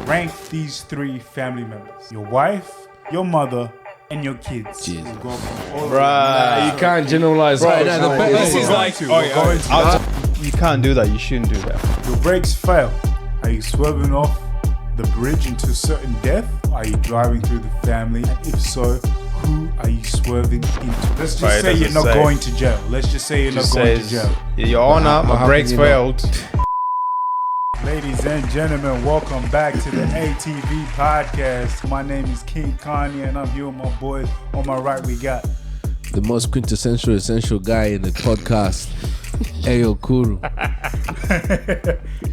Rank these three family members: your wife, your mother, and your kids. Jesus. We'll go from all Bruh, You can't generalize. This is like, you can't do that. You shouldn't do that. Your brakes fail. Are you swerving off the bridge into certain death? Are you driving through the family? And if so, who are you swerving into? Let's just say you're not going to jail. Let's just say you're not going to jail. Your Honor, my brakes failed. Ladies and gentlemen, welcome back to the ATV podcast. My name is King Kanye and I'm here with my boys. On my right, we got The most quintessential essential guy in the podcast, Ayo Kuru.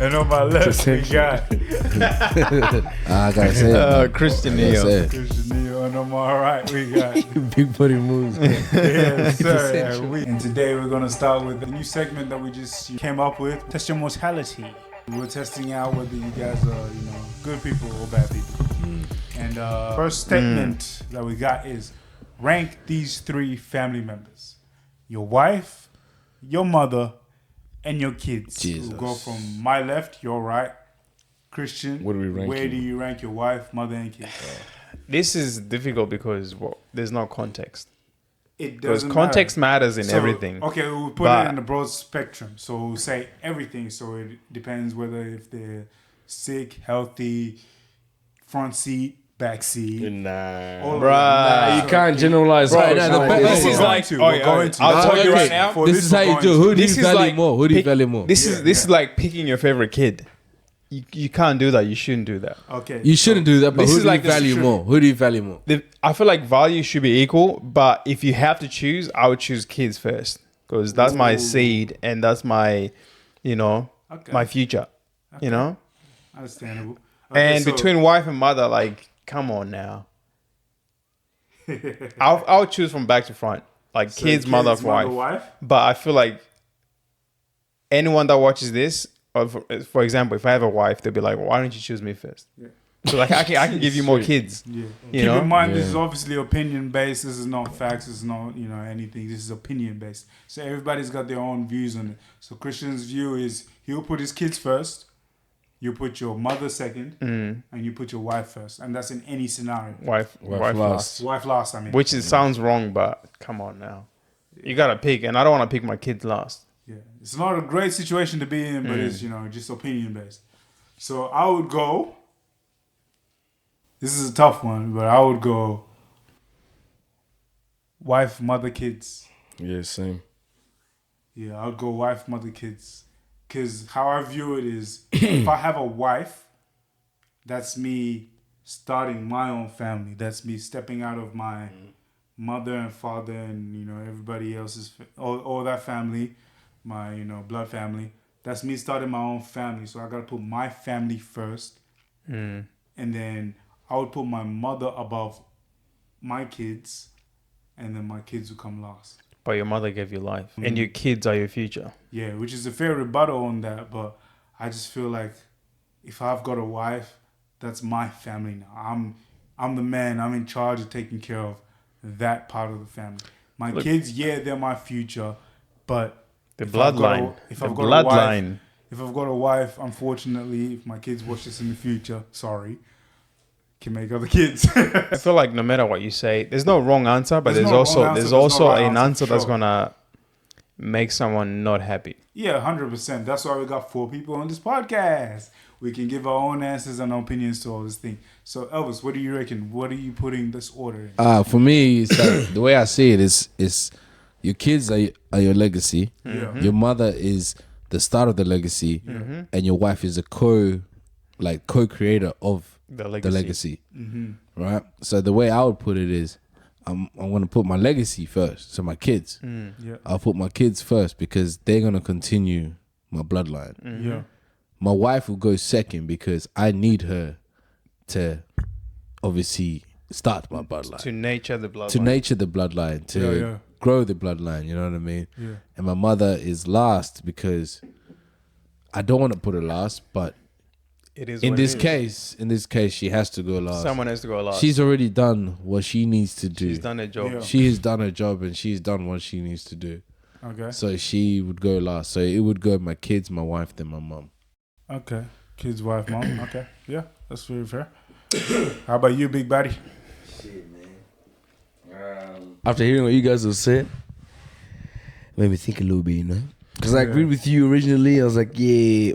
and on my left, we got I gotta say it. Christian Gotta say Neal. it. Christian Neal, and on my right, we got Big body moves. yes, sir. And today we're gonna start with a new segment that we just came up with: test your mortality. We're testing out whether you guys are, good people or bad people. And first statement that we got is: rank these three family members: your wife, your mother, and your kids. Jesus. We'll go from my left, your right. Christian, What do we rank where you? do you rank your wife, mother, and kids? This is difficult because there's no context. It Because doesn't context matter. matters in So, everything. Okay, we'll put But- it in the broad spectrum. So we'll say everything. So it depends whether if they're sick, healthy, front seat, back seat. Nah. all of Bruh. it. You can't generalize. Bro, this is like- we're going to. I'll tell you okay. right now. For This is how we're you going do. to. Who do This you is value like more? Who do you value more? This is like picking your favorite kid. You can't do that. You shouldn't do that. Okay. You shouldn't do that, but This who is do like you the value more? Who do you value more? I feel like value should be equal, but if you have to choose, I would choose kids first because that's my Ooh. seed and that's my, Okay. my future. You know. Understandable. Okay, And so- between wife and mother, like, come on now. I'll choose from back to front, like so kids, mother, wife. wife. But I feel like anyone that watches this, or for example, if I have a wife, they'll be like, "Why don't you choose me first?" Yeah. So like, I can give you more kids. Yeah. You Keep know? in mind, this Yeah. is obviously opinion based. This is not facts. This is not anything. This is opinion based. So everybody's got their own views on it. So Christian's view is he'll put his kids first. You put your mother second, and you put your wife first, and that's in any scenario. Wife last. last. Wife last, I mean. Which sounds wrong, but come on now, you gotta pick, and I don't want to pick my kids last. Yeah, it's not a great situation to be in, but it's just opinion based. So I would go. This is a tough one, but I would go. Wife, mother, kids. Yeah, same. Yeah, I'll go wife, mother, kids. Because how I view it is, if I have a wife, that's me starting my own family. That's me stepping out of my mother and father and, everybody else's, all that family, my, blood family. That's me starting my own family. So I got to put my family first. And then I would put my mother above my kids. And then my kids will come last. But your mother gave you life, and your kids are your future. Yeah, which is a fair rebuttal on that, but I just feel like if I've got a wife, that's my family now. I'm the man. I'm in charge of taking care of that part of the family. My kids, they're my future, but The if I've got a- bloodline. if The I've got a wife- bloodline. If I've got a wife, unfortunately, if my kids watch this in the future, sorry, can make other kids. I feel like no matter what you say, there's no wrong answer, but There's there's no also wrong answer, there's there's no also right an answer, answer that's sure. gonna make someone not happy. Yeah, 100%. That's why we got 4 people on this podcast. We can give our own answers and opinions to all this thing. So, Elvis, what do you reckon? What are you putting this order in? For me, it's like, the way I see it is your kids are your legacy. Yeah. Your mother is the start of the legacy, and your wife is a co-creator of The the legacy. Right? So the way I would put it is, I'm going to put my legacy first. So my kids. Yeah. I'll put my kids first because they're going to continue my bloodline. Yeah. My wife will go second because I need her to obviously start my bloodline. To nature the bloodline. To nature the bloodline, to grow the bloodline, you know what I mean? Yeah. And my mother is last because I don't want to put her last, but It is in what this it is. case, she has to go last. Someone has to go last. She's already done what she needs to do. She's done her job. Yeah. She has done her job and she's done what she needs to do. Okay. So she would go last. So it would go my kids, my wife, then my mom. Okay. Kids, wife, mom. Okay, yeah, that's very fair. How about you, big buddy? Shit, man. After hearing what you guys have said, made me think a little bit, you know? Because I agreed with you originally. I was like, yeah,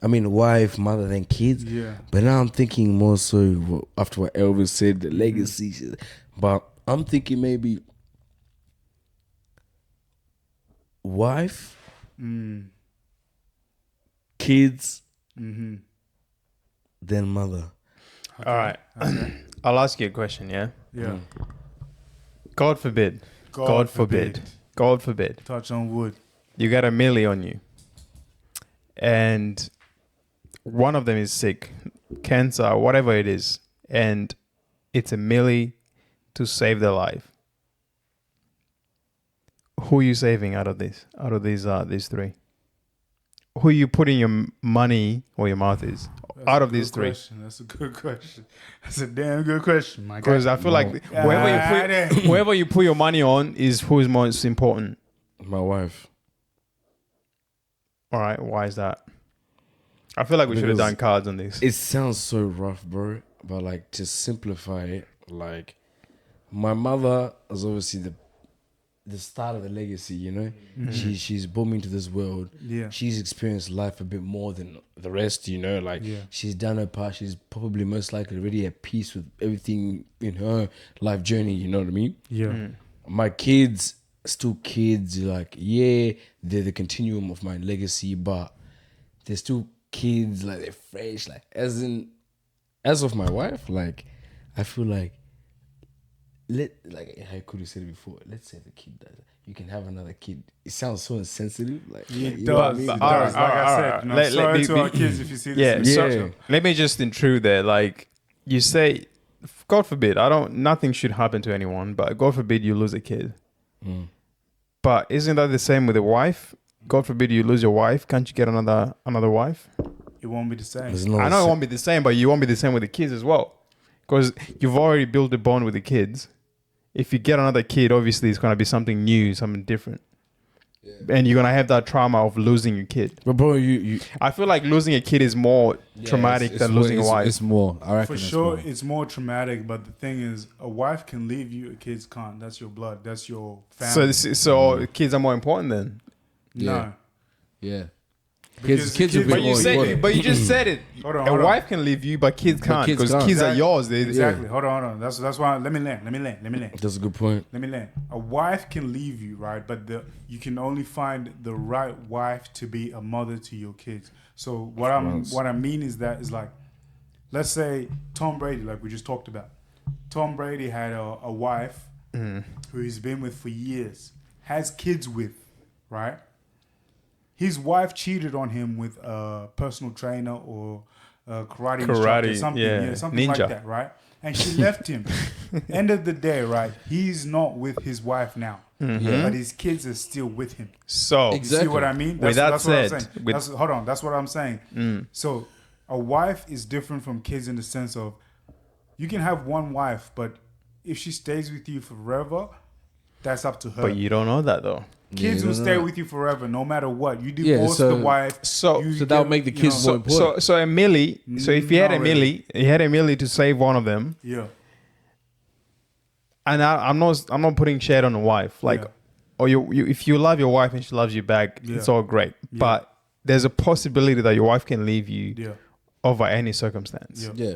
wife, mother, then kids. Yeah. But now I'm thinking more so after what Elvis said, the legacy shit. But I'm thinking maybe wife, kids, then mother. All right. I'll ask you a question, yeah? Yeah. God forbid. God forbid. God forbid. Touch on wood. You got $1 million on you. And one of them is sick, cancer, whatever it is. And it's $1 million to save their life. Who are you saving out of this? Out of these three? Who are you putting your money where your mouth is? That's Out a of these good three. question. That's a good question. That's a damn good question, my guy. Because I feel like whoever you put your money on is who is most important. My wife. All right, why is that? I feel like we should have Because done cards on this. It sounds so rough, bro. But like to simplify it, like my mother is obviously the start of the legacy, you know? She's brought me into this world. Yeah. She's experienced life a bit more than the rest, you know? Like she's done her part. She's probably most likely already at peace with everything in her life journey, you know what I mean? Yeah. My kids, still kids, like, yeah, they're the continuum of my legacy, but they're still kids, like they're fresh, like as of my wife, like I feel like how could you say it before? Let's say the kid does it. You can have another kid. It sounds so insensitive. Like It know what I does. mean? It It does. does. Like I said, sorry to our kids if you see this. So let me just intrude there. Like you say, God forbid, nothing should happen to anyone, but God forbid you lose a kid. But isn't that the same with a wife? God forbid you lose your wife. Can't you get another wife? It won't be the same. I know it won't be the same, but you won't be the same with the kids as well. Because you've already built a bond with the kids. If you get another kid, obviously it's going to be something new, something different. And you're going to have that trauma of losing your kid. But bro, you I feel like losing a kid is more traumatic than losing a wife. It's more. I reckon For sure, it's more traumatic, but the thing is, a wife can leave you, a kids can't. That's your blood. That's your family. So kids are more important then? No. Yeah. Because Kids are a bit more important. But you just said it. Hold on, A hold on. wife can leave you, but kids can't kids because can't. kids are yours. Exactly. Hold on. That's why. Let me land. that's a good point. Let me land. A wife can leave you, right? But you can only find the right wife to be a mother to your kids. So what I mean is like, let's say Tom Brady, like we just talked about. Tom Brady had a wife who he's been with for years, has kids with, right? His wife cheated on him with a personal trainer or a karate instructor, something, something like ninja. that, right? And she left him. End of the day, right? He's not with his wife now, but his kids are still with him. So You see what I mean? With that that's what I'm said, saying. Hold on, that's what I'm saying. So a wife is different from kids in the sense of you can have one wife, but if she stays with you forever, that's up to her. but you don't know that though. Kids Yeah, will no, stay no. with you forever, no matter what. You divorce so- the wife. So that'll make the kids more important. So a milli. So if you had Not a really. milli, you had a milli to save one of them, Yeah. and I'm not putting shade on the wife. Like, Yeah. or you if you love your wife and she loves you back, it's Yeah. all great. But there's a possibility that your wife can leave you Yeah. over any circumstance Yeah. Yeah.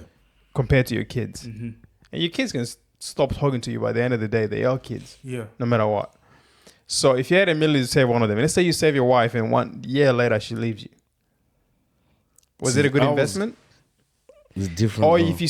compared to your kids, and your kids can stop talking to you by the end of the day. They are kids, Yeah. no matter what. So if you had $1 million to save one of them, let's say you save your wife and 1 year later she leaves you, was it a good investment? It's different. Or bro. if you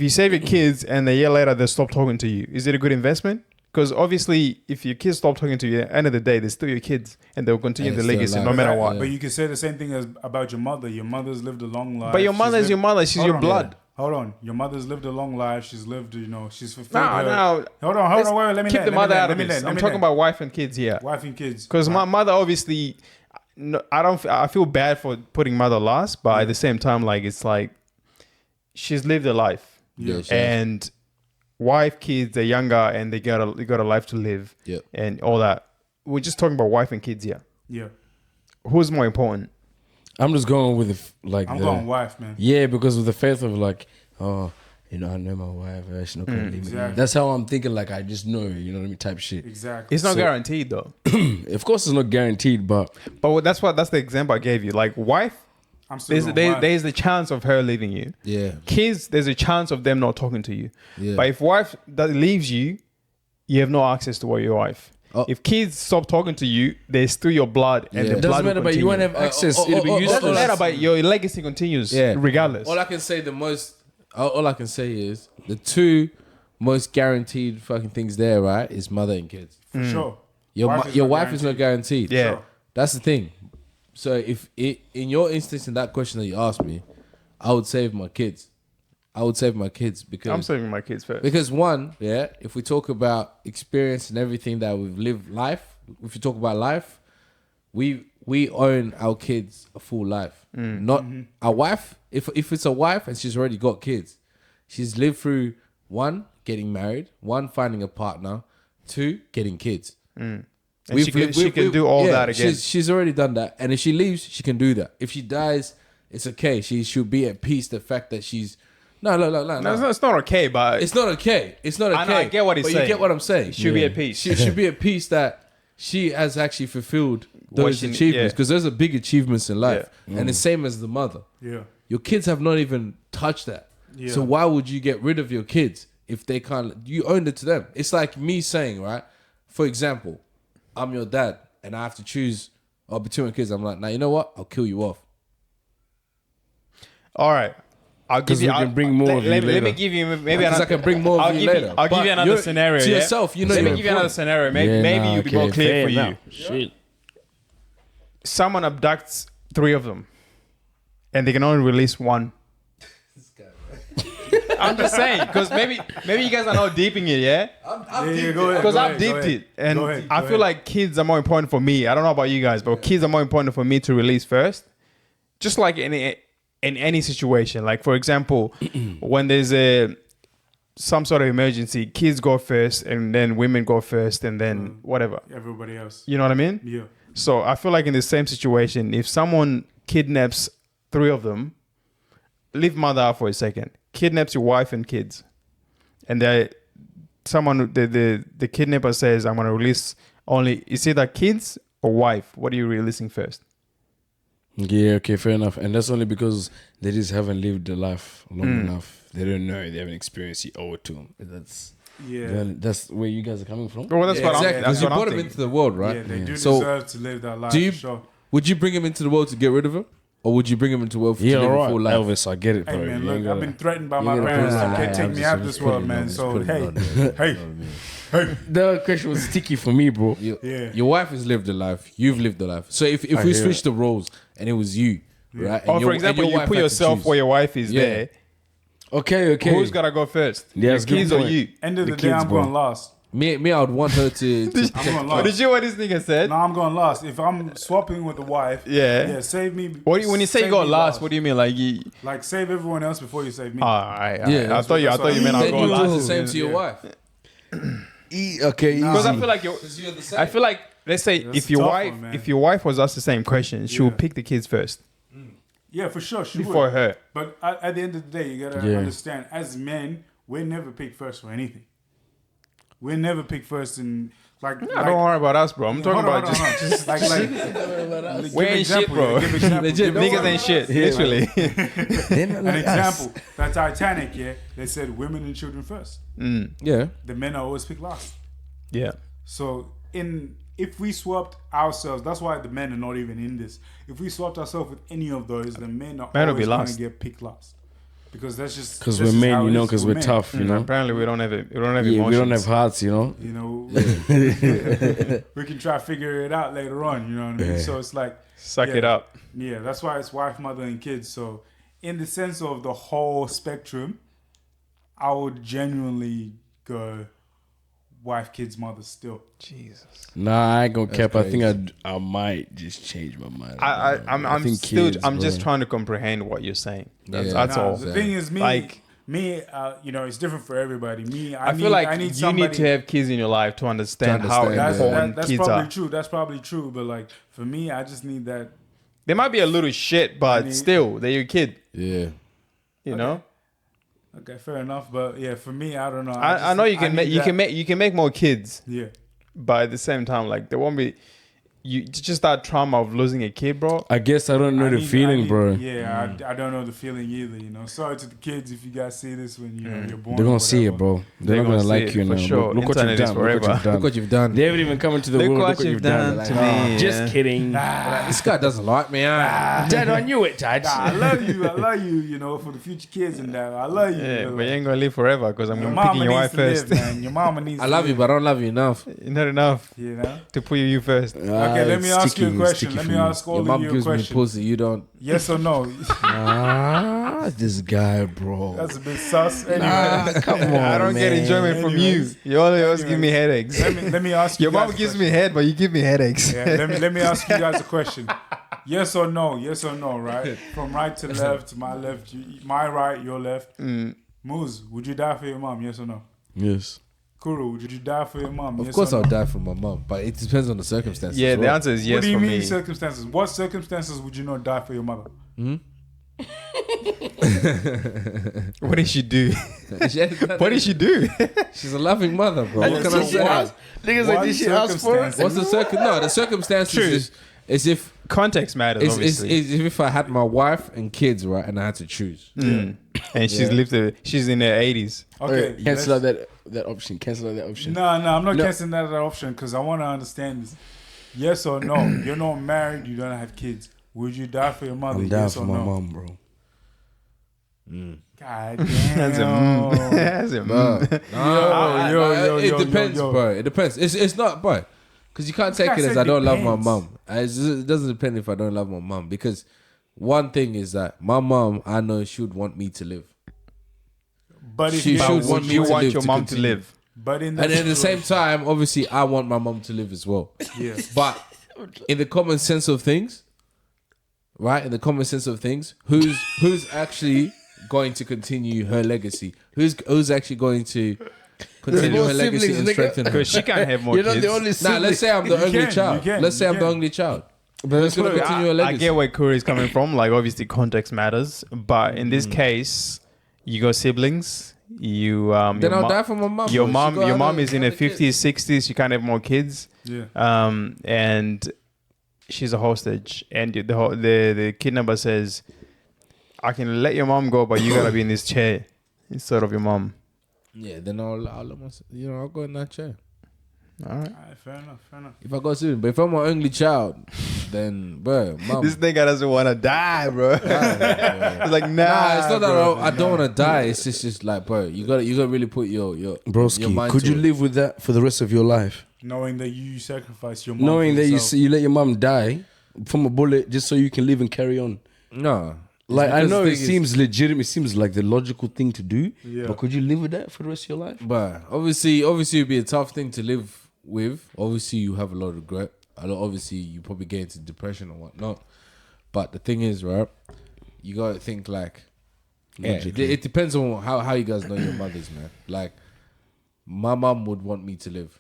save your kids and a year later they stop talking to you, is it a good investment? Because obviously, if your kids stop talking to you, at the end of the day, they're still your kids and they'll continue And the they're legacy still no alive. matter But- what. But you can say the same thing about your mother. Your mother's lived a long life. But your mother is your mother. She's Hold your on. blood. Hold on. Your mother's lived a long life. She's lived, she's fulfilled No, her. no. Hold on. Wait, let me Keep land, the let me mother land, out let of me this. land, let I'm me talking land. about wife and kids here. Wife and kids. Because my mother obviously, no, I feel bad for putting mother last, but at the same time, like it's like she's lived a life, Yeah. and wife, kids, they're younger and they got a life to live, Yep. and all that. We're just talking about wife and kids here. Yeah. Who's more important? I'm just going with I'm going wife, man. Yeah, because with the faith of like, oh, you know, I know my wife. She's not gonna leave me. Exactly. That's how I'm thinking. Like, I just know, you know what I mean, type shit. Exactly. It's not So- guaranteed though. Of course, it's not guaranteed, but That's the example I gave you. Like wife, I'm still going wife. there's the chance of her leaving you. Yeah. Kids, there's a chance of them not talking to you. Yeah. But if wife that leaves you, you have no access to your wife. Oh. If kids stop talking to you, they're still your blood, and Yeah. the It blood doesn't matter. will But you won't continue. have access. It'll be It useless. doesn't matter, but your legacy continues Yeah. regardless. All I can say all I can say is the two most guaranteed fucking things there, right, is mother and kids. For sure. Your wife is not guaranteed. Yeah. Sure. That's the thing. So if it, in your instance, in that question that you asked me, I would save my kids. I would save my kids because I'm saving my kids first. because one, yeah, if we talk about experience and everything that we've lived life, if you talk about life, we own our kids a full life. Not our wife. If it's a wife and she's already got kids, she's lived through one, getting married, one, finding a partner, two, getting kids. And she can do all that again. She's already done that, and if she leaves, she can do that. If she dies, it's okay. She should be at peace. The fact that she's no. No, it's not okay, but It's not okay. It's not okay. I know, I get what he's but saying. You get what I'm saying. Should be at peace. She should be at peace that she has actually fulfilled those she- achievements yeah. because those are big achievements in life, and the same as the mother. Yeah. Your kids have not even touched that. Yeah. So why would you get rid of your kids if they can't? You owned it to them. It's like me saying, right? For example, I'm your dad, and I have to choose between my kids. I'm like, now you know what? I'll kill you off. all right. I'll give 'Cause you. we can bring more of you let me later. give you maybe Because another. I can bring more of I'll you give later. I'll give But you another you're- scenario. to yeah? yourself, you know Let me you're give you another important. scenario. Maybe you'll be more clear fair for you. enough. Shit. Someone abducts 3 of them, and they can only release 1. I'm just saying, because maybe you guys are not deeping it, yeah? Yeah, go ahead. Because go I've ahead, deeped go ahead. it, and Go ahead, I go feel ahead. like kids are more important for me. I don't know about you guys, but kids are more important for me to release first. Just like in any situation, like for example, when there's some sort of emergency, kids go first, and then women go first, and then whatever. Everybody else. You know what I mean? Yeah. So I feel like in the same situation, if someone kidnaps 3 of them, leave mother out for a second, kidnaps your wife and kids, and the kidnapper says, I'm gonna release only, is it that kids or wife? What are you releasing first? Yeah, okay, fair enough. And that's only because they just haven't lived the life long enough. They don't know. They haven't experienced it. Owe it to them. Yeah. That's where you guys are coming from. Well, that's what Exactly, I'm. because That's you what I'm brought him thinking. into the world, right? Yeah, they do So, deserve to live that life. do you- for sure. would you bring him into the world to get rid of him, or would you bring him into the world to Yeah, live all a right, full life? Elvis, I get it, bro. Hey man, You ain't look, I've gotta- been threatened by you my gotta parents. put it They on can't there. take me I'm out just this putting world, it man. on, So just put it hey, on there. hey, The question was sticky for me, bro. Yeah. Your wife has lived a life. You've lived a life. So if we hear switch the roles and it was you, right? Or and for example, and your you wife put had to yourself choose. where your wife is Yeah. there. Okay. Who's gotta go first? Yeah, Your that's a good kids or point. you? End of The the day, kids, I'm bro. going last. Me, I would want her to I'm going Did last. you hear what this nigga said? No, I'm going last. If I'm swapping with the wife, Yeah. save me. When you say you save got me last, what do you mean? Like you? Like save everyone else before you save me. Yeah, Yeah, I thought you meant I'll then go you do last. the same to your Yeah. wife. Okay, Because I easy. feel like I feel like let's say That's if a your tough wife one, man. if your wife was asked the same question, she would Yeah. pick the kids first Yeah, for sure. She before would. her. But at the end of the day, you gotta Yeah. understand. As men, we're never picked first for anything. We're never picked first in like. Nah, don't worry about us, bro. I'm talking about just like we ain't shit, bro. Legit, Niggas ain't shit, literally. An example, that Titanic, yeah, they said women and children first. Yeah. The men are always picked last. Yeah. So if we swapped ourselves, that's why the men are not even in this. If we swapped ourselves with any of those, the men are Men will be always going last. to get picked last. Because that's just Because that's we're just men, how you it know, is. because we're men. tough, you know. Apparently, we don't have Yeah, emotions. we don't have hearts, you know. You know, we can try to figure it out later on. You know what I mean? Yeah. So it's like Suck yeah. it up. Yeah, that's why it's wife, mother, and kids. So in the sense of the whole spectrum, I would genuinely go wife, kids, mother still. Jesus. Nah, I ain't gonna cap. I think crazy. I might just change my mind. I'm think still. kids, I'm just bro. trying to comprehend what you're saying. That's, Yeah. that's Nah, all. The thing is, Like- you know, it's different for everybody. I feel like I need you somebody, need to have kids in your life to understand, how understand, That's, important that's kids probably are. true. That's probably true. But like for me, I just need that. They might be a little shit, but still, they're your kid. Yeah. You know. Okay, fair enough. But yeah, for me, I don't know. I know you can make more kids, Yeah. but at the same time, like there won't be just that trauma of losing a kid, bro. I guess I don't know the feeling, bro. Yeah, I don't know the feeling either. Sorry to the kids if you guys see this when you're born. They're or gonna see it, whatever. bro. They're not gonna like you for now. sure. Look what you've Internet is done. Look what forever. you've done. Look what you've done. They haven't even come into the Look world. what Look what you've you've done. done Like, to me, Just yeah. kidding. This guy doesn't like me. Dad, I knew it, Dad. Nah, I love you. I love you. For the future kids and that. I love you. Yeah, but you ain't gonna live forever because I'm Your gonna pick mama your needs wife to first. live, man. Your mama needs. I love you, but I don't love you enough. Not enough to put you first. Okay, let me ask you a question. Let me ask all Your of mom you a gives me question. pussy. You don't. Yes or no? This guy, bro. That's a bit sus. Anyway, Come on, I don't get man. enjoyment from you. Anyways. You always give me headaches. let me ask you. Your mom guys a gives question. me head, but you give me headaches. Yeah, let me ask you guys a question. Yes or no? Yes or no? Right? From right to left, my left, my right, your left. Moose, would you die for your mom? Yes or no? Yes. Kuru, would you die for your mom? Of yes course, or I'll no? die for my mom, but it depends on the circumstances. Yeah, as the well. answer is yes What do you for mean me. circumstances? What circumstances would you not die for your mother? What did she do? What did she do? She's a loving mother, bro. What can I Did she say? ask? Niggas One like, did she ask for it? circumstance. What's the circumstances is if Context matters, obviously. is if I had my wife and kids, right, and I had to choose. And she's she's in her 80s. Okay, Cancel out that option. Cancel out that option. No, I'm not No. canceling that option because I want to understand this. Yes or no? You're not married. You don't have kids. Would you die for your mother? I'm down yes for or my no? mom, bro. God That's a damn. That's a It depends, bro. It depends. It's not, bro, because you can't take Like I it as said, I don't love my depends. mom. It doesn't depend if I don't love my mom, because one thing is that my mom, I know she would want me to live. But if She you should But want would me you to want live your to mom to continue. live? but in that And at the same situation- time, obviously, I want my mom to live as well. yeah. But in the common sense of things, right? In the common sense of things, who's actually going to continue her legacy? Who's actually going to continue more her legacy siblings, and nigga. strengthen her? Because she can't have more You're kids. not the only Nah, sibling. let's say I'm the You only can, child. you can, Let's say you I'm the can. only child. But Who's gonna Look, continue her I legacy? get where Corey is coming from. Like, obviously, context matters. But in this case, you got siblings. You Then your I'll mo- die for my mom. Your bro. She mom, got your other- mom is in her other kids. 50s, 60s. She can't have more kids. Yeah. And she's a hostage. And the kidnapper says, "I can let your mom go, but you gotta be in this chair instead of your mom." Yeah, then I'll let myself, I'll go in that chair. All right. Alright, fair enough. If I go soon, but if I'm my only child, then bro, mom. This nigga doesn't want to die, bro. It's like, Nah, it's not that bro. I don't want to die. It's just like, bro, you got to really put your Broski, mind could to you it. live with that for the rest of your life? Knowing that you sacrifice your mom. Knowing for that yourself. you let your mom die from a bullet just so you can live and carry on. No, Like, I because know the it thing is- seems legitimate, it seems like the logical thing to do, Yeah. but could you live with that for the rest of your life? But obviously, it'd be a tough thing to live with. Obviously, you have a lot of regret. Obviously, you probably get into depression or whatnot. But the thing is, right? You gotta think like, yeah, Logically. it depends on how you guys know your mothers, man. Like, my mom would want me to live,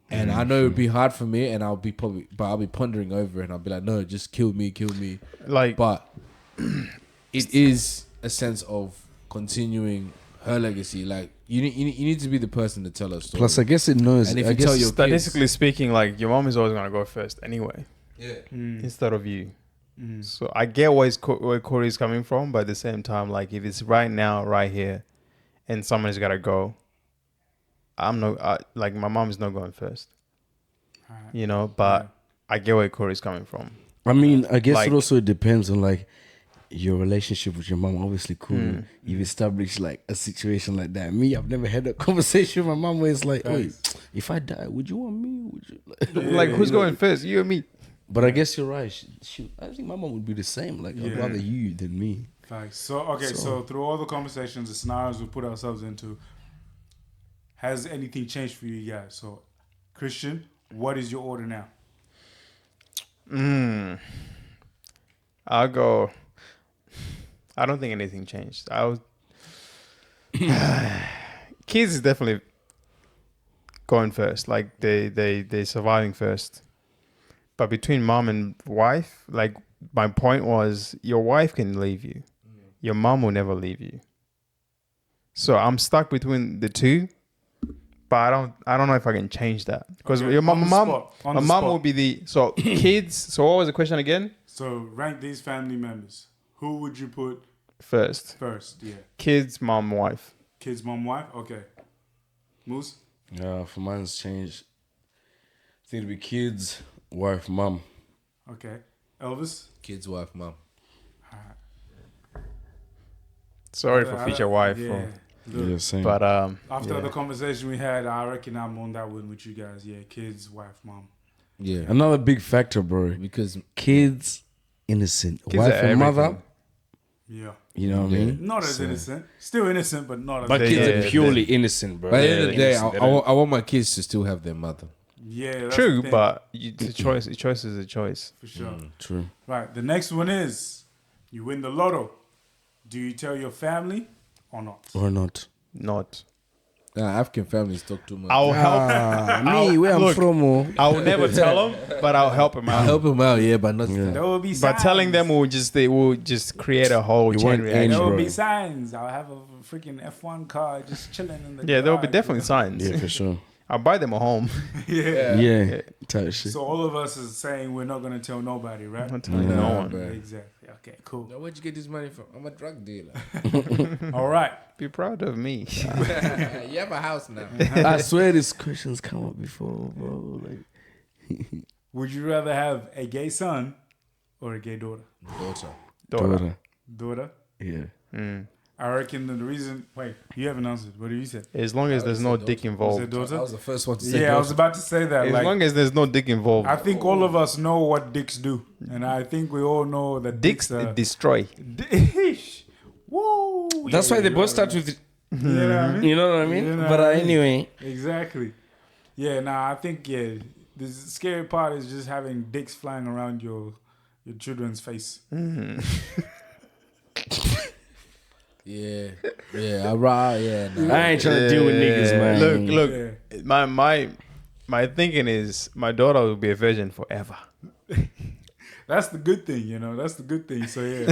and I know it'd be hard for me, and I'll be pondering over it, and I'll be like, no, just kill me. Like, But it is a sense of continuing her legacy. Like, you need to be the person to tell her story. Plus, I guess it knows. And if I you guess tell your statistically speaking, like, your mom is always gonna go first anyway, yeah. instead of you. So I get where Corey's coming from, but at the same time, like, if it's right now, right here, and someone's gotta go, like, my mom is not going first. But I get where Corey's coming from. I mean, I guess Like- it also depends on like your relationship with your mom. Obviously, cool. You've established like a situation like that. Me, I've never had a conversation with my mom where it's like, wait, if I die, would you want me? Would you? Like, who's going first? You or me? But I guess you're right. I think my mom would be the same. Like, I'd Yeah. rather you than me. Facts. So through all the conversations, the scenarios we put ourselves into, has anything changed for you guys? So, Christian, what is your order now? I'll go. I don't think anything changed. Kids is definitely going first. Like, they surviving first. But between mom and wife, like, my point was, your wife can leave you. Your mom will never leave you. So I'm stuck between the two, but I don't know if I can change that because Okay, my on the mom, spot, on my the mom spot. will be the kids. So what was the question again? So rank these family members. Who would you put First, first? Yeah. kids, mom, wife. Kids, mom, wife? Okay. Moose? Yeah, for mine's changed. I think it'd be kids, wife, mum. Okay. Elvis? Kids, wife, mom. Sorry for future wife, Yeah. bro. Look, Yeah, same. But after yeah. the conversation we had, I reckon I'm on that one with you guys. Yeah, kids, wife, mom. Yeah, Another big factor, bro. because Kids, innocent. Kids Wife are and mother, everything. Yeah. you know what I mean? Not as innocent. Still innocent, but not as But They- kids yeah, are purely innocent, bro. by the end of the day, Innocent. I want my kids to still have their mother. Yeah, that's True, the thing, but the choice. A choice is a choice. for sure. True. Right. The next one is you win the lotto. Do you tell your family or not? Or not. Not. African families talk too much. I'll help. Me, where I'm look, from, I will never tell them, but I'll help them I'll out. help them out, yeah, but not. There will be signs. But telling them will just create a whole You chain won't reaction. end, There will bro. be signs. I'll have a freaking F1 car just chilling in the Yeah, there will be garage. definitely signs. Yeah, for sure. I'll buy them a home. Yeah. Yeah, type shit. So all of us is saying we're not gonna tell nobody, right? I'm not telling no one. bro. Exactly. Okay, cool. Now, where'd you get this money from? I'm a drug dealer. All right. Be proud of me. You have a house now. I swear these questions come up before, bro. Like, Would you rather have a gay son or a gay daughter? Daughter. Daughter. Daughter. Yeah. Mm. I reckon the reason. Wait, you haven't answered. What did you say? As long as there's no dick Was it involved. I daughter? was the first one to say Yeah, I was daughter. about to say that. As Like, long as there's no dick involved. I think all of us know what dicks do, and I think we all know that Dicks dicks are. destroy. Dish. Woo! That's why they both start with, You know what I mean? you know what I mean? You know But what I mean? anyway, Exactly. Yeah, nah, I think the scary part is just having dicks flying around your children's face. Yeah, yeah, alright, yeah. Nah. I ain't trying to deal with niggas, man. Look, my thinking is my daughter will be a virgin forever. That's the good thing, you know. That's the good thing. So yeah,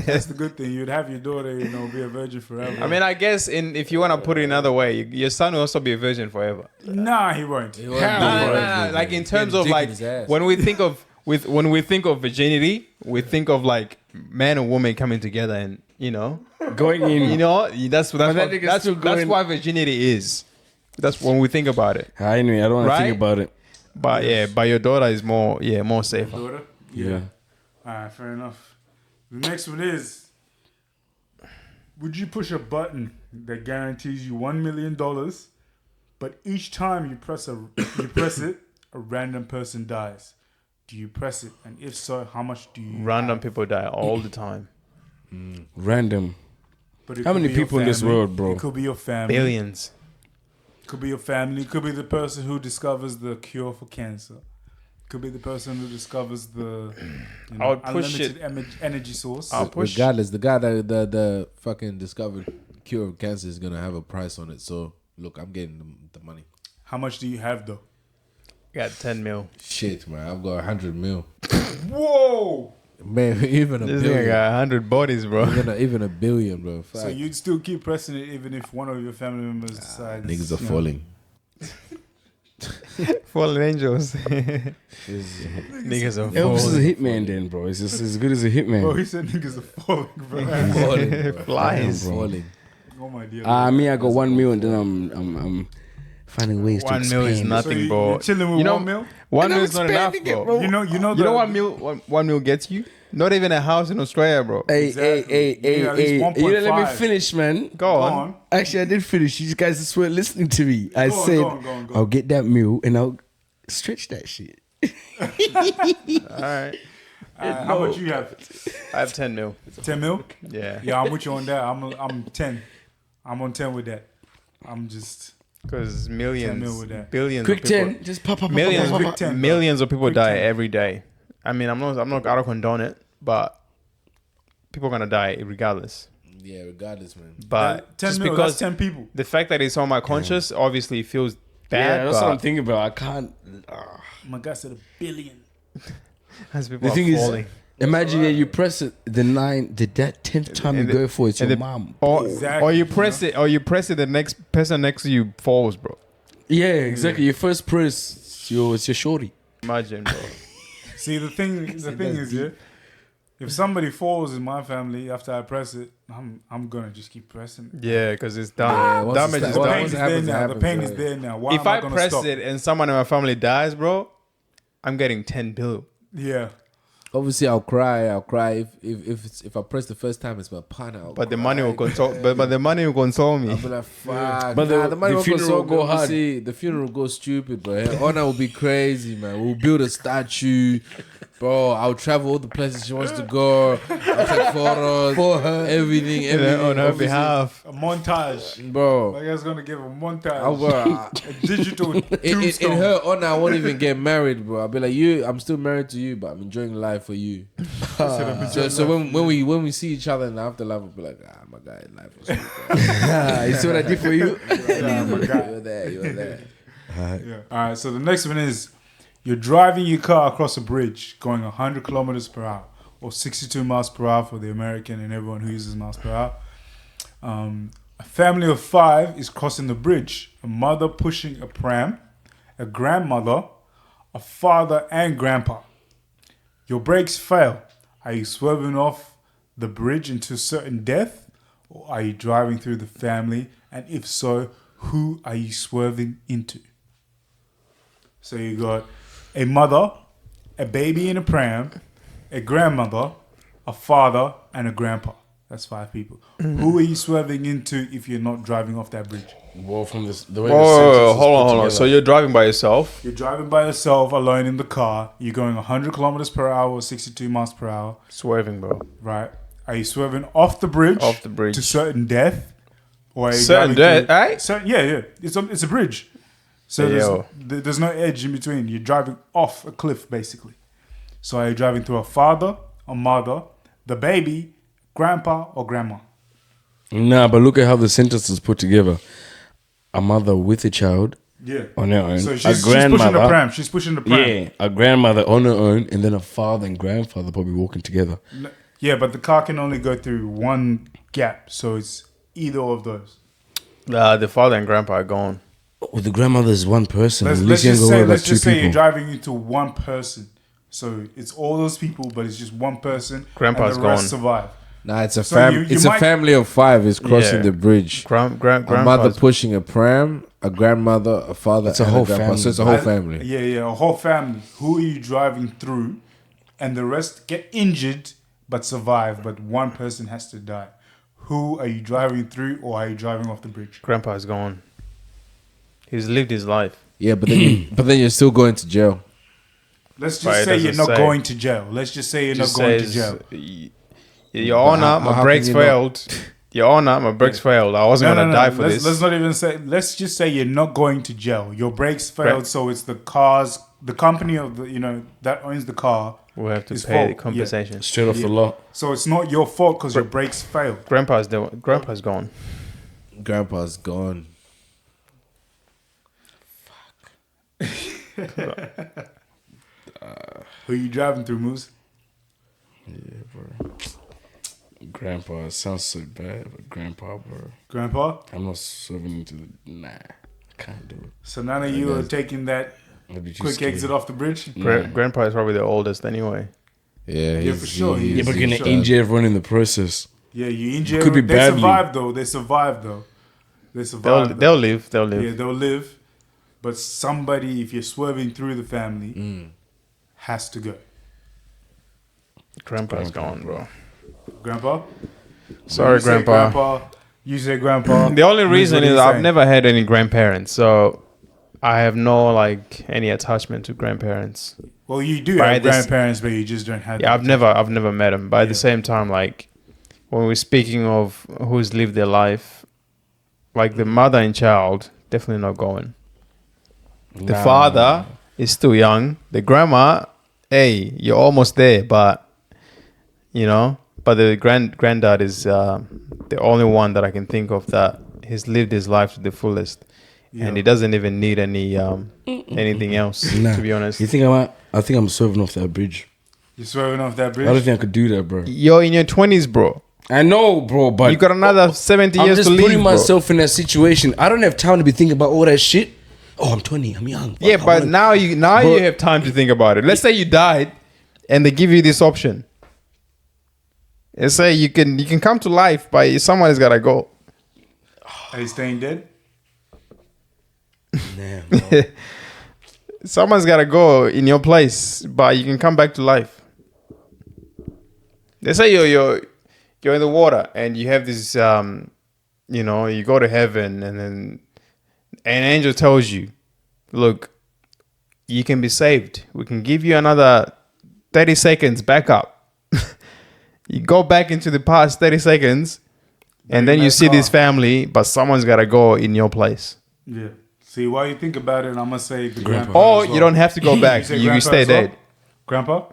that's the good thing. You'd have your daughter, be a virgin forever. I mean, I guess if you want to put it another way, your son will also be a virgin forever. nah, he won't. He won't Nah, be nah, a nah, virgin, nah. Like in man. terms Get of dick in like his ass. when we think of virginity, we think of like man and woman coming together and Going in. that's that nigga's still that's going- what virginity is. That's when we think about it. Anyway, I don't want to Right? think about it. But but your daughter is more safer. Daughter. Yeah. All right, fair enough. The next one is: would you push a button that guarantees you $1 million, but each time you press it, a random person dies? Do you press it? And if so, how much do you? Random have? people die all the time. Random. But it How could many be your people in this family. world, bro? It could be your family. Billions. Could be your family. Could be the person who discovers the cure for cancer. Could be the person who discovers the I would push unlimited energy source. I'll push. Regardless, the guy that the fucking discovered cure of cancer is gonna have a price on it. So look, I'm getting the money. How much do you have though? Got 10 mil. Shit, man, I've got 100 mil. Whoa! Man, even a This nigga billion. got 100 bodies, bro. Even a billion, bro. Fuck. So you'd still keep pressing it even if one of your family members decides. Niggas are you know, falling. Fallen angels. Niggas are Elvis is a falling. hitman then, bro. It's just as good as a Bro, hitman. he said niggas are falling, bro. Falling, bro. Flies. Falling. Oh my dear. Me, I got 1 million, then I'm finding ways to 1 mil is expand. nothing, So bro. you're chilling with You know, 1 mil? 1 And mil I'm is not enough, expanding it, bro. bro. You know You know what 1 mil gets you? Not even a house in Australia, bro. Hey, Exactly. You need at least hey. You 1.5. didn't let me finish, man. Go on. Actually, I did finish. You guys just weren't listening to me. I Go on, said, go on. I'll get that meal and I'll stretch that shit. All right. How much you have? I have 10 mil. 10 mil? Yeah. Yeah, I'm with you on that. I'm 10. I'm on 10 with that. I'm just Because 10 mil millions, with that. billions Quick of people, 10. Just pop. millions, Quick 10, bro. millions of people Quick die 10. every day. I mean, I don't condone it, but people are gonna die regardless. Yeah, regardless, man. But 10 just mil, because that's 10 people. the fact that it's on my conscience obviously feels bad. Yeah, that's what I'm but thinking about. I can't. My guy said $1 billion. as people The are thing is, falling. Imagine you press it the 10th time you go for it, it's and your the- mom. Or, Exactly, or you press it, the next person next to you falls, bro. Yeah, exactly. Your first press, it's your shorty. Imagine, bro. See, the thing is, yeah, if somebody falls in my family after I press it, I'm gonna just keep pressing it. Yeah, because it's done. Yeah, once Damage it's is done- The done. pain once is it there happens, it now. The happens, pain yeah. is there now. Why If am I I gonna press stop? it and someone in my family dies, bro, I'm getting 10 bill. Yeah. Obviously, I'll cry. If I press the first time, it's my partner. I'll But the cry. money will console. But the money will console me. I'll be like, fuck. But But the money will funeral console go me. hard. Obviously, the funeral will go stupid, bro. Honor will be crazy, man. We'll build a statue. Bro, I'll travel all the places she wants to go. I'll take photos. For her. Everything, On her obviously. behalf. A montage. Bro. Like I was gonna give a montage. I'll go. A digital In tombstone. her honor, I won't even get married, bro. I'll be like, I'm still married to you, but I'm enjoying life for you. so when we see each other in the afterlife, we'll be like, my guy, life was good. You see what I did for you? You're there, you're there. Yeah. All right. So the next one is you're driving your car across a bridge going 100 kilometers per hour or 62 miles per hour for the American and everyone who uses miles per hour. A family of 5 is crossing the bridge. A mother pushing a pram, a grandmother, a father, and grandpa. Your brakes fail. Are you swerving off the bridge into certain death, or are you driving through the family? And if so, who are you swerving into? So you got a mother, a baby in a pram, a grandmother, a father, and a grandpa. That's 5 people. Who are you swerving into if you're not driving off that bridge? Well, from this, the way Whoa, the sentence is hold on, put hold on. together. So you're driving by yourself? You're driving by yourself, alone in the car. You're going 100 kilometers per hour or 62 miles per hour, Swerving, bro. right? Are you swerving off the bridge? Off the bridge. To certain death? Or are you Certain driving death, through- eh? Yeah. It's a bridge. So Hey, there's, yo. there's no edge in between. You're driving off a cliff, basically. So are you driving through a father, a mother, the baby, grandpa, or grandma? Nah, but look at how the sentence is put together. A mother with a child Yeah. on her own. So a she's pushing grandmother. the pram. She's pushing the pram. Yeah, a grandmother on her own, and then a father and grandfather probably walking together. Yeah, but the car can only go through one gap. So it's either of those. The father and grandpa are gone. Well, the grandmother is one person. Let's At least you just ain't say, gonna worry let's about two just say you're people. driving into one person. So it's all those people, but it's just one person. Grandpa's and the rest gone. survive. Nah, it's a So you it's a might- family of 5 is crossing Yeah. the bridge. A mother Grandpa's pushing a pram, a grandmother, a father, It's a and whole a grandpa. family. So it's a whole family. Yeah, a whole family. Who are you driving through? And the rest get injured but survive, but one person has to die. Who are you driving through, or are you driving off the bridge? Grandpa's gone. He's lived his life. Yeah, but then you're still going to jail. Let's just But it say you're doesn't not say. going to jail. Let's just say you're Just not going to says, jail. Your But Honor, how my can brakes you not- failed. Your Honor, my brakes failed. I wasn't gonna die for let's, this. Let's not even say. Let's just say you're not going to jail. Your brakes failed, Right. so it's the company of the that owns the car. We'll have to His pay the fault, compensation. Straight off the lot. So it's not your fault because your brakes failed. Grandpa's gone. Grandpa's gone. Who you driving through, Moose? Yeah, bro. Grandpa, it sounds so bad, but grandpa, bro. Grandpa? I'm not swerving into the. Nah, I can't do it. So none of you are taking that I'd be too quick scared. exit off the bridge? Grandpa is probably the oldest anyway. Yeah, Yeah, for sure. he- Yeah, but he's- gonna injure everyone in the process. Yeah, you injure. Could be They badly. survived though. They survived though. They survived. They'll live. They'll live. Yeah, they'll live. But somebody, if you're swerving through the family, has to go. Grandpa's gone, bro. Grandpa? Sorry, You say Grandpa. You say grandpa. The only Moose, reason what are is you I've saying? never had any grandparents, so I have no any attachment to grandparents. Well, you do By have this- grandparents, but you just don't have. Yeah, them. I've never met them. But at the same time, when we're speaking of who's lived their life, the mother and child definitely not going. The father is still young. The grandma, hey, you're almost there, but but the granddad is the only one that I can think of that he's lived his life to the fullest, and he doesn't even need any anything else. Nah. To be honest, You think I think I'm swerving off that bridge. You swerving off that I don't bridge? think I could do that, bro. You're in your 20s, bro. I know, bro, but You got another 70 I'm years just to live, putting bro. myself in that situation. I don't have time to be thinking about all that shit. Oh, I'm 20. I'm young. Yeah, Fuck, I but wanna- now you Bro- have time to think about it. Let's say you died, and they give you this option. Let's say you can come to life, but someone has gotta go. Are you staying dead? Damn, bro. Someone's gotta go in your place, but you can come back to life. Let's say you're in the water and you have this you go to heaven and then an angel tells you, look, you can be saved. We can give you another 30 seconds back up. You go back into the past 30 seconds and then you see this family, but someone's gotta go in your place. Yeah. See, while you think about it, I'm gonna say the grandpa. Or as well. you don't have to go back. say you grandpa stay as well? dead. Grandpa?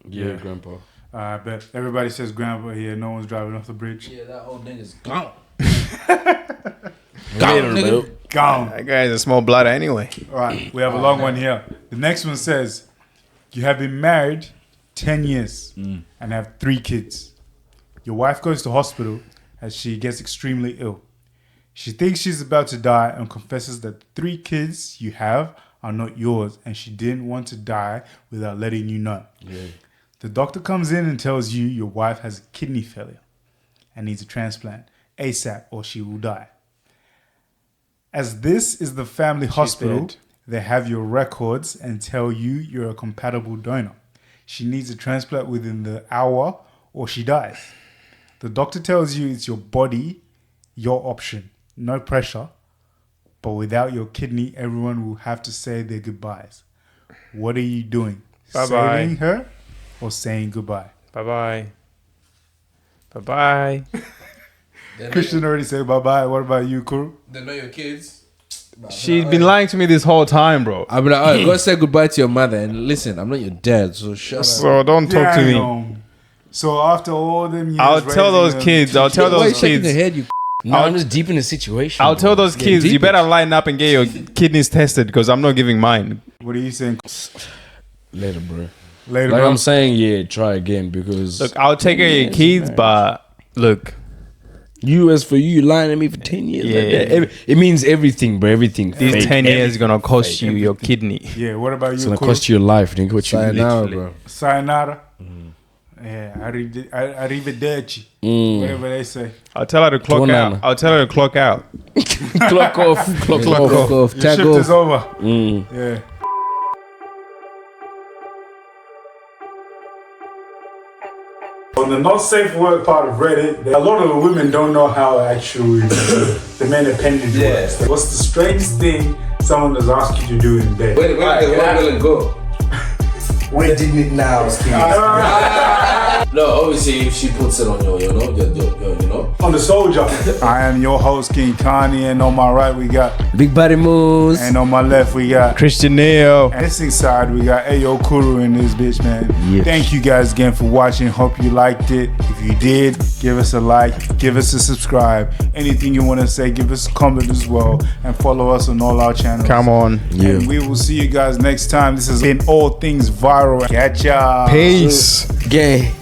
Yeah, grandpa. I bet everybody says grandpa here. No one's driving off the bridge. Yeah, that old nigga's gone. Gone, bro. Gone. That guy is a small bladder anyway. All right, we have a long one here. The next one says, you have been married 10 years and have 3 kids. Your wife goes to hospital as she gets extremely ill. She thinks she's about to die and confesses that the 3 kids you have are not yours and she didn't want to die without letting you know. Yeah. The doctor comes in and tells you your wife has kidney failure and needs a transplant ASAP or she will die. As this is the family hospital, dead. they have your records and tell you you're a compatible donor. She needs a transplant within the hour or she dies. The doctor tells you it's your body, your option, no pressure, but without your kidney, everyone will have to say their goodbyes. What are you doing? Bye-bye. Saving her or saying goodbye? Bye-bye. Bye-bye. Christian already said bye-bye. What about you, Kuru? They know your kids. She's been lying to me this whole time, bro. I'm like, oh, go say goodbye to your mother and listen. I'm not your dad, so shut up. So don't talk to me. Damn. So after all them years, I'll tell those raising them, kids. I'll tell Why are you those shaking kids. your head? You No, I'm just deep in the situation. I'll bro. tell those kids. deep You better in. line up and get your kidneys tested because I'm not giving mine. What are you saying? Later, bro. Later, Like bro. I'm saying, yeah, try again because Look, I'll take care of your kids, but look, you, as for you, lying to me for 10 years. Yeah. Like that, it means everything, bro. Everything. these Fake. 10 years gonna cost you your kidney. Yeah, what about It's you, gonna Kuru? cost you your life. Think what you sayonara, literally. bro. Sayonara? Yeah, arrivederci. Whatever they say. I'll tell her to clock Tuonana. out. I'll tell her to clock out. Clock off. Clock off. Fuck off. Your Tag shift is off. over. Yeah. On the not safe for work part of Reddit, a lot of the women don't know how actually the men appendage works. What's the strangest thing someone has asked you to do in bed? Where will it go? Where didn't it now, Steve? No, obviously if she puts it on you know. On the soldier. I am your host, King Kanye, and on my right we got, Big body moves. and on my left we got, Christian Neo. and this side we got Ayo Kuru in this bitch, man. Yes. Thank you guys again for watching. Hope you liked it. If you did, give us a like, give us a subscribe. Anything you want to say, give us a comment as well, and follow us on all our channels. Come on. And we will see you guys next time. This has been All Things Viral. Catch ya. Peace. Gay.